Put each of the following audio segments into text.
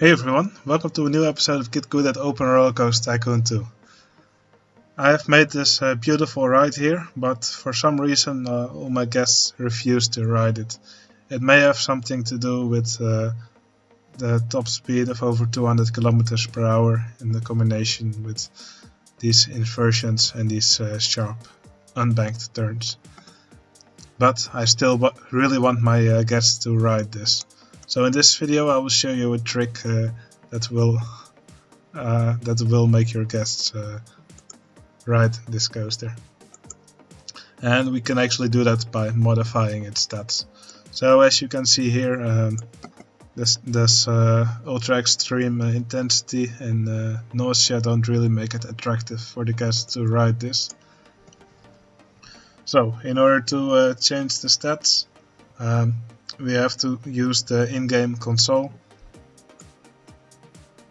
Hey everyone, welcome to a new episode of Git Good at OpenRCT2 2. I have made this beautiful ride here, but for some reason all my guests refuse to ride it. It may have something to do with the top speed of over 200 kilometers per hour in the combination with these inversions and these sharp unbanked turns. But I still really want my guests to ride this. So in this video I will show you a trick that will make your guests ride this coaster. And we can actually do that by modifying its stats. So as you can see here, this ultra extreme intensity and nausea don't really make it attractive for the guests to ride this. So in order to change the stats, we have to use the in-game console.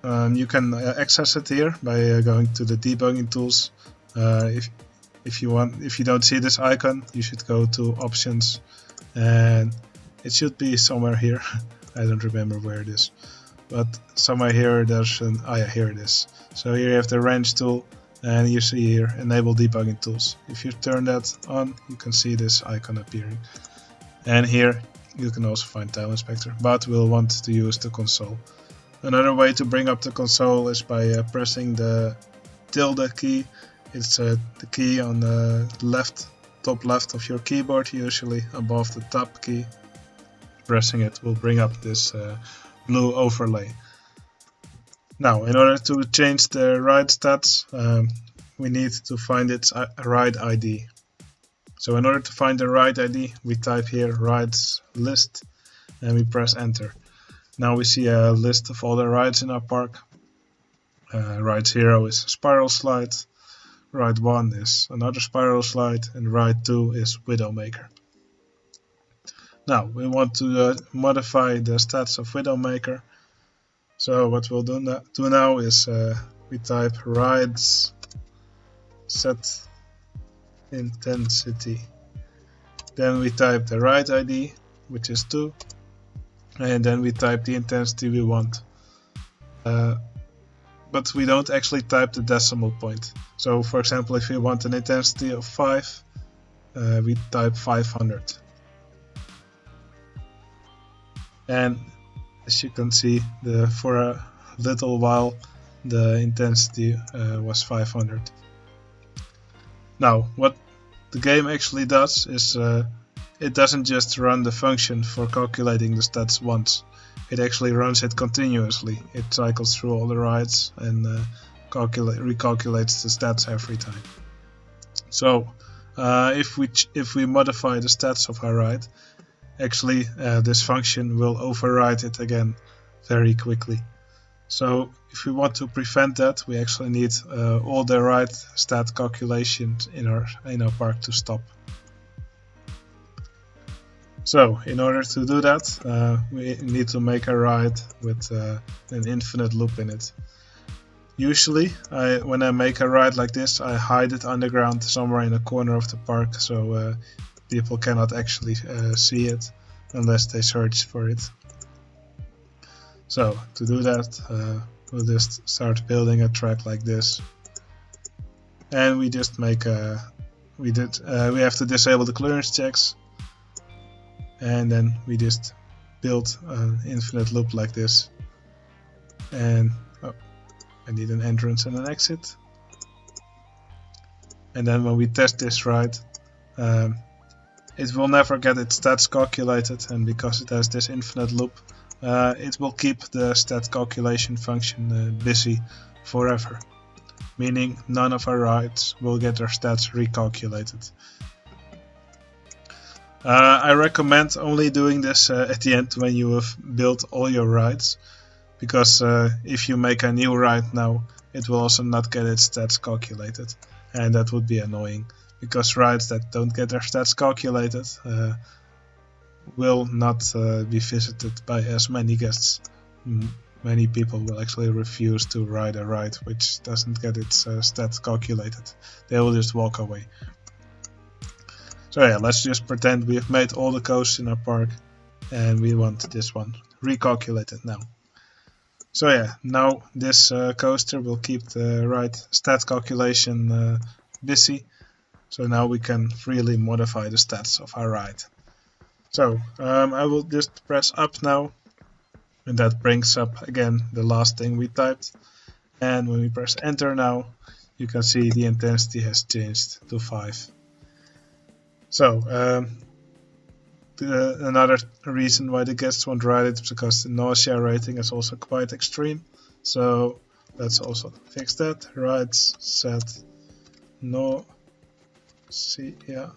You can access it here by going to the debugging tools. If you don't see this icon, you should go to options, and it should be somewhere here. I don't remember where it is, but somewhere here there's an here it is. So here you have the range tool, and you see here enable debugging tools. If you turn that on, you can see this icon appearing, and here you can also find Tile Inspector, but we'll want to use the console. Another way to bring up the console is by pressing the tilde key. It's the key on the top left of your keyboard, usually above the tab key. Pressing it will bring up this blue overlay. Now, in order to change the ride stats, we need to find its ride ID. So in order to find the ride ID, we type here rides list and we press enter. Now we see a list of all the rides in our park. Ride 0 is spiral slide, ride 1 is another spiral slide, and ride 2 is Widowmaker. Now we want to modify the stats of Widowmaker. So what we'll do now is we type rides set intensity. Then we type the ride ID, which is 2, and then we type the intensity we want. But we don't actually type the decimal point. So for example, if we want an intensity of 5, we type 500. And as you can see, for a little while the intensity was 500. Now, what the game actually does is it doesn't just run the function for calculating the stats once. It actually runs it continuously. It cycles through all the rides and recalculates the stats every time. So if we modify the stats of our ride, actually this function will override it again very quickly. So if we want to prevent that, we actually need all the ride stat calculations in our park to stop. So in order to do that, we need to make a ride with an infinite loop in it. Usually, when I make a ride like this, I hide it underground somewhere in a corner of the park, so people cannot actually see it unless they search for it. So to do that, we'll just start building a track like this, and we just make we have to disable the clearance checks, and then we just build an infinite loop like this. And I need an entrance and an exit. And then when we test this ride, it will never get its stats calculated, and because it has this infinite loop, it will keep the stat calculation function busy forever, meaning none of our rides will get their stats recalculated. I recommend only doing this at the end when you have built all your rides, because if you make a new ride now, it will also not get its stats calculated, and that would be annoying, because rides that don't get their stats calculated will not be visited by as many guests. Many people will actually refuse to ride a ride which doesn't get its stats calculated. They will just walk away. So yeah, let's just pretend we have made all the coasts in our park and we want this one recalculated now. So yeah, now this coaster will keep the ride stat calculation busy. So now we can freely modify the stats of our ride. So I will just press up now, and that brings up again the last thing we typed. And when we press enter now, you can see the intensity has changed to 5. So another reason why the guests won't ride it is because the nausea rating is also quite extreme. So let's also fix that. Rides set no. See, yeah,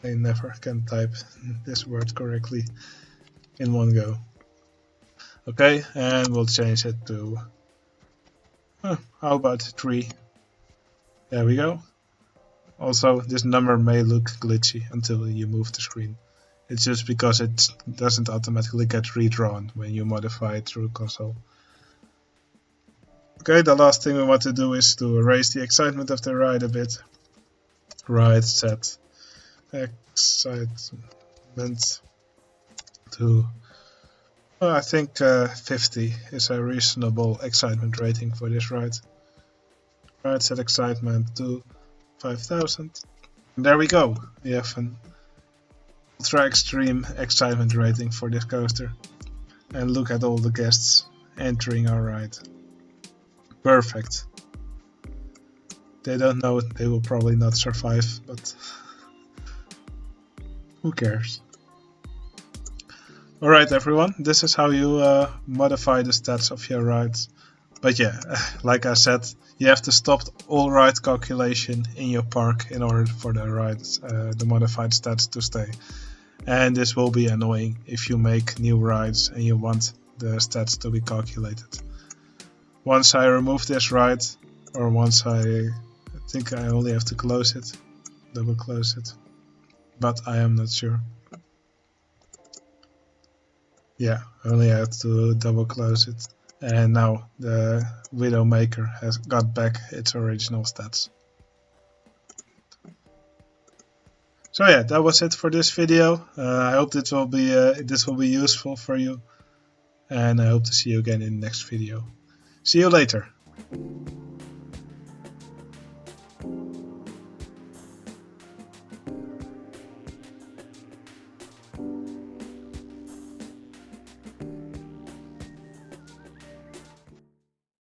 I never can type this word correctly in one go. Okay, and we'll change it to, how about 3? There we go. Also, this number may look glitchy until you move the screen. It's just because it doesn't automatically get redrawn when you modify it through console. Okay, the last thing we want to do is to raise the excitement of the ride a bit. Ride set excitement to, I think 50 is a reasonable excitement rating for this ride. Ride set excitement to 5000. And there we go. We have an ultra extreme excitement rating for this coaster. And look at all the guests entering our ride. Perfect. They don't know, they will probably not survive, but who cares? Alright everyone, this is how you modify the stats of your rides. But yeah, like I said, you have to stop all ride calculation in your park in order for the rides, the modified stats to stay. And this will be annoying if you make new rides and you want the stats to be calculated. Once I remove this ride, or once I think I only have to close it, double close it, but I am not sure. Yeah, I only have to double close it, and now the Widowmaker has got back its original stats. So yeah, that was it for this video. I hope this will be useful for you, and I hope to see you again in the next video. See you later.